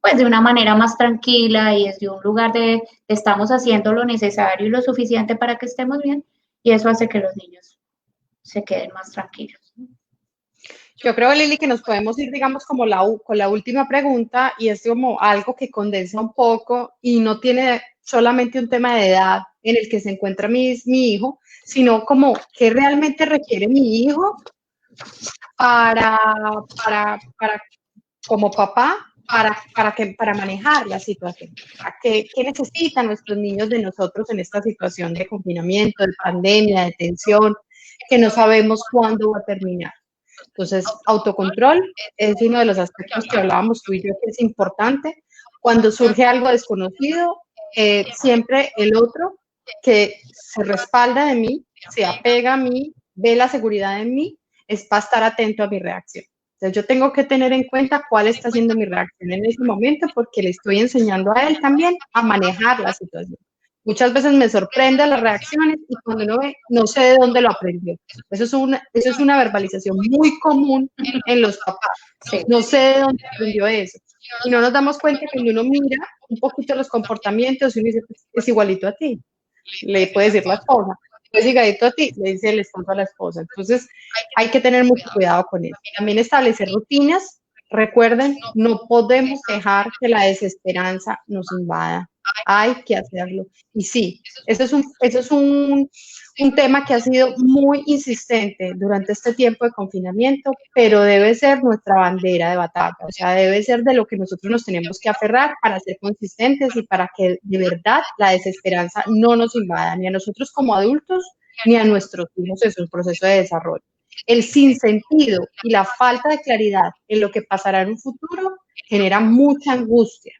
pues de una manera más tranquila y desde un lugar de estamos haciendo lo necesario y lo suficiente para que estemos bien, y eso hace que los niños se queden más tranquilos. Yo creo, Lili, que nos podemos ir, digamos, como con la última pregunta, y es como algo que condensa un poco y no tiene solamente un tema de edad en el que se encuentra mi hijo, sino como qué realmente requiere mi hijo para, como papá, para manejar la situación. ¿Qué necesitan nuestros niños de nosotros en esta situación de confinamiento, de pandemia, de tensión, que no sabemos cuándo va a terminar? Entonces, autocontrol es uno de los aspectos que hablábamos tú y yo, que es importante. Cuando surge algo desconocido, siempre el otro que se respalda de mí, se apega a mí, ve la seguridad en mí, es para estar atento a mi reacción. Entonces, yo tengo que tener en cuenta cuál está siendo mi reacción en ese momento, porque le estoy enseñando a él también a manejar la situación. Muchas veces me sorprende las reacciones y cuando uno ve, no sé de dónde lo aprendió. Eso es una verbalización muy común en los papás. Sí. No sé de dónde aprendió eso. Y no nos damos cuenta que cuando uno mira un poquito los comportamientos y uno dice, es igualito a ti. Le puede decir la esposa. Es igualito a ti, le dice el esposo a la esposa. Entonces, hay que tener mucho cuidado con eso. También establecer rutinas. Recuerden, no podemos dejar que la desesperanza nos invada. Hay que hacerlo. Y sí, eso es un tema que ha sido muy insistente durante este tiempo de confinamiento, pero debe ser nuestra bandera de batalla, o sea, debe ser de lo que nosotros nos tenemos que aferrar para ser consistentes y para que de verdad la desesperanza no nos invada, ni a nosotros como adultos, ni a nuestros hijos en su proceso de desarrollo. El sinsentido y la falta de claridad en lo que pasará en un futuro genera mucha angustia.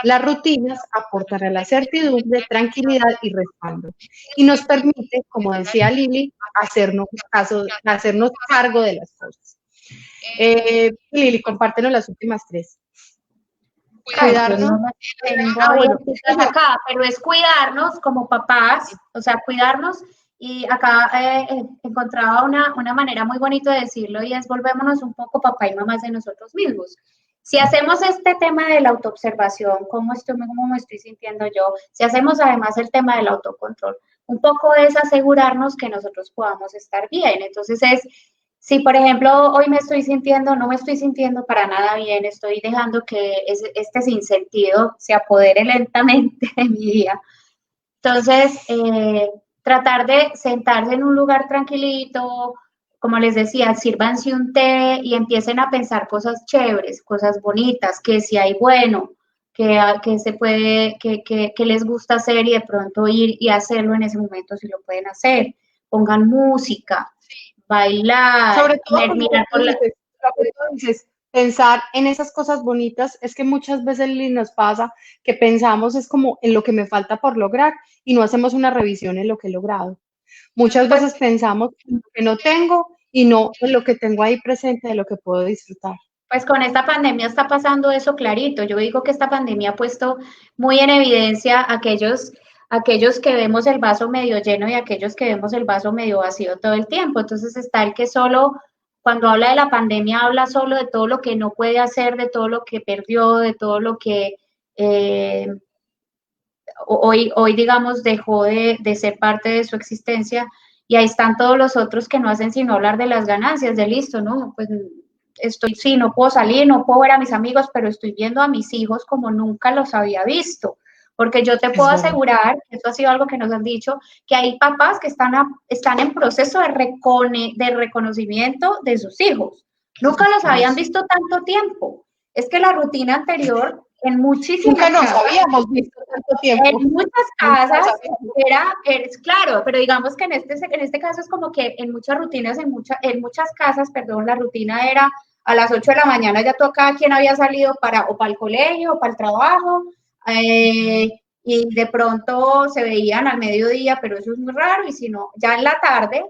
Las rutinas aportan a la certidumbre, tranquilidad y respaldo. Y nos permite, como decía Lili, hacernos cargo de las cosas. Lili, compártenos las últimas 3. Cuidarnos. Acá, pero es cuidarnos como papás, o sea, cuidarnos. Y acá encontraba una manera muy bonita de decirlo, y es volvémonos un poco papá y mamás de nosotros mismos. Si hacemos este tema de la autoobservación, cómo me estoy sintiendo yo, si hacemos además el tema del autocontrol, un poco es asegurarnos que nosotros podamos estar bien. Entonces si por ejemplo hoy no me estoy sintiendo para nada bien, estoy dejando que este sinsentido se apodere lentamente de mi día. Entonces, tratar de sentarse en un lugar tranquilito, como les decía, sírvanse un té y empiecen a pensar cosas chéveres, cosas bonitas, que si hay bueno, que se puede, que les gusta hacer y de pronto ir y hacerlo en ese momento si lo pueden hacer. Pongan música, bailar, sobre todo mirar por dices, pensar en esas cosas bonitas. Es que muchas veces nos pasa que pensamos es como en lo que me falta por lograr y no hacemos una revisión en lo que he logrado. Muchas veces pensamos en lo que no tengo y no en lo que tengo ahí presente, de lo que puedo disfrutar. Pues con esta pandemia está pasando eso clarito. Yo digo que esta pandemia ha puesto muy en evidencia aquellos que vemos el vaso medio lleno y aquellos que vemos el vaso medio vacío todo el tiempo. Entonces está el que solo, cuando habla de la pandemia, habla solo de todo lo que no puede hacer, de todo lo que perdió, de todo lo que hoy digamos, dejó de ser parte de su existencia. Y ahí están todos los otros que no hacen sino hablar de las ganancias, de listo, ¿no? Pues sí, no puedo salir, no puedo ver a mis amigos, pero estoy viendo a mis hijos como nunca los había visto. Porque yo te puedo asegurar, eso ha sido algo que nos han dicho, que hay papás que están en proceso de reconocimiento de sus hijos. Nunca los habían visto tanto tiempo. Es que la rutina anterior, en muchísimas casas, nunca nos habíamos visto tanto tiempo. En muchas casas es claro, pero digamos que en este caso es como que en muchas rutinas, en muchas casas, perdón, la rutina era a las 8 de la mañana ya cada quien había salido para el colegio o para el trabajo, y de pronto se veían al mediodía, pero eso es muy raro, y si no, ya en la tarde,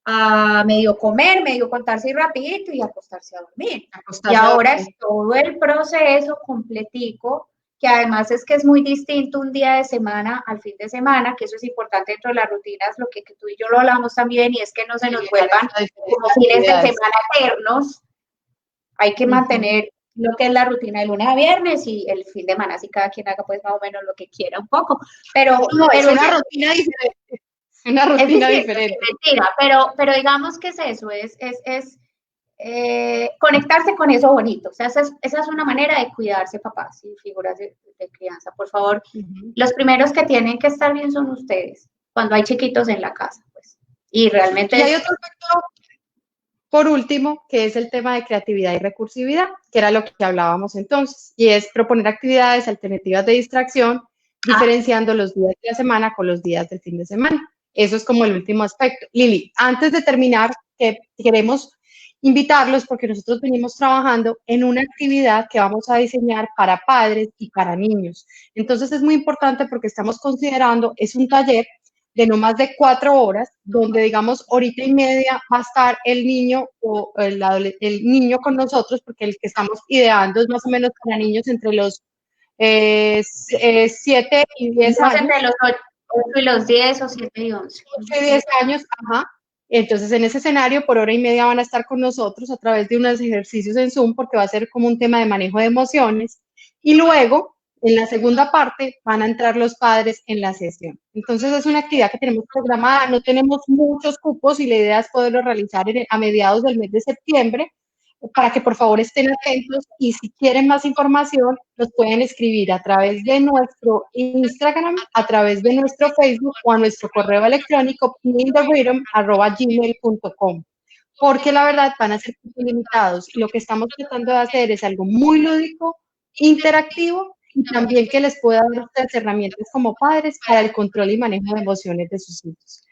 a medio comer, medio contarse rapidito y acostarse a dormir. Y ahora es todo el proceso completico, que además es que es muy distinto un día de semana al fin de semana, que eso es importante dentro de las rutinas, lo que tú y yo lo hablamos también, y es que no se nos vuelvan como fines de semana eternos. Hay que mantener lo que es la rutina de lunes a viernes y el fin de semana, así cada quien haga pues más o menos lo que quiera un poco. Pero es una rutina diferente. Una rutina diferente. Mentira, pero digamos que es eso, es conectarse con eso bonito. O sea, esa es una manera de cuidarse, papás y figuras de crianza. Por favor, los primeros que tienen que estar bien son ustedes, cuando hay chiquitos en la casa, pues. Y realmente... Y hay otro aspecto, por último, que es el tema de creatividad y recursividad, que era lo que hablábamos entonces, y es proponer actividades alternativas de distracción, diferenciando los días de la semana con los días del fin de semana. Eso es como el último aspecto. Lili, antes de terminar, queremos invitarlos porque nosotros venimos trabajando en una actividad que vamos a diseñar para padres y para niños. Entonces es muy importante porque estamos considerando, es un taller de no más de 4 horas, donde digamos horita y media va a estar el niño o el niño con nosotros, porque el que estamos ideando es más o menos para niños entre los 7 y 10 años. Entre los 8 y los 10 o 7 y 11. 8 y 10 años, ajá. Entonces, en ese escenario, por hora y media van a estar con nosotros a través de unos ejercicios en Zoom, porque va a ser como un tema de manejo de emociones. Y luego, en la segunda parte, van a entrar los padres en la sesión. Entonces, es una actividad que tenemos programada, no tenemos muchos cupos y la idea es poderlo realizar a mediados del mes de septiembre, para que por favor estén atentos, y si quieren más información nos pueden escribir a través de nuestro Instagram, a través de nuestro Facebook o a nuestro correo electrónico playinthedrhythm@gmail.com, porque la verdad van a ser limitados y lo que estamos tratando de hacer es algo muy lúdico, interactivo, y también que les pueda dar ustedes herramientas como padres para el control y manejo de emociones de sus hijos.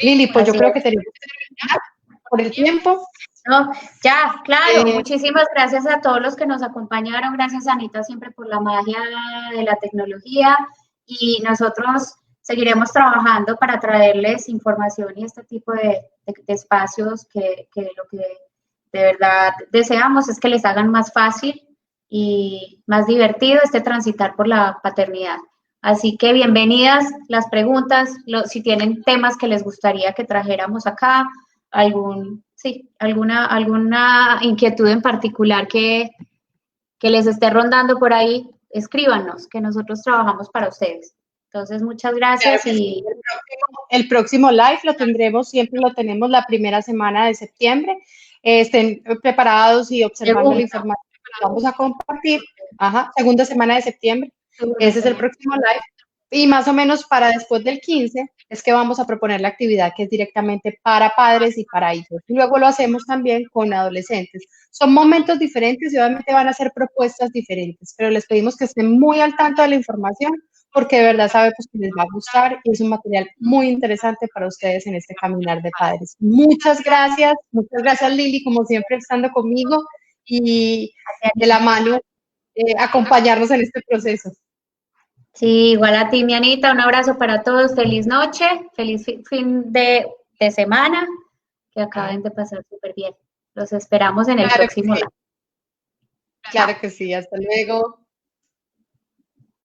Lili, pues yo creo que tenemos que terminar por el tiempo. No, ya, claro, muchísimas gracias a todos los que nos acompañaron, gracias Anita siempre por la magia de la tecnología, y nosotros seguiremos trabajando para traerles información y este tipo de espacios que lo que de verdad deseamos es que les hagan más fácil y más divertido este transitar por la paternidad. Así que bienvenidas las preguntas, si tienen temas que les gustaría que trajéramos acá, alguna inquietud en particular que les esté rondando por ahí, escríbanos, que nosotros trabajamos para ustedes. Entonces, muchas gracias. Claro, y el próximo live lo tendremos, siempre lo tenemos la primera semana de septiembre. Estén preparados y observando la información que vamos a compartir. Segunda semana de septiembre. Ese es el próximo live. Y más o menos para después del 15 es que vamos a proponer la actividad que es directamente para padres y para hijos. Y luego lo hacemos también con adolescentes. Son momentos diferentes y obviamente van a ser propuestas diferentes, pero les pedimos que estén muy al tanto de la información porque de verdad sabemos que les va a gustar y es un material muy interesante para ustedes en este caminar de padres. Muchas gracias Lili, como siempre estando conmigo y de la mano acompañarnos en este proceso. Sí, igual a ti, mi Anita, un abrazo para todos, feliz noche, feliz fin de semana, que acaben de pasar súper bien. Los esperamos en el próximo live. Claro que sí, hasta luego.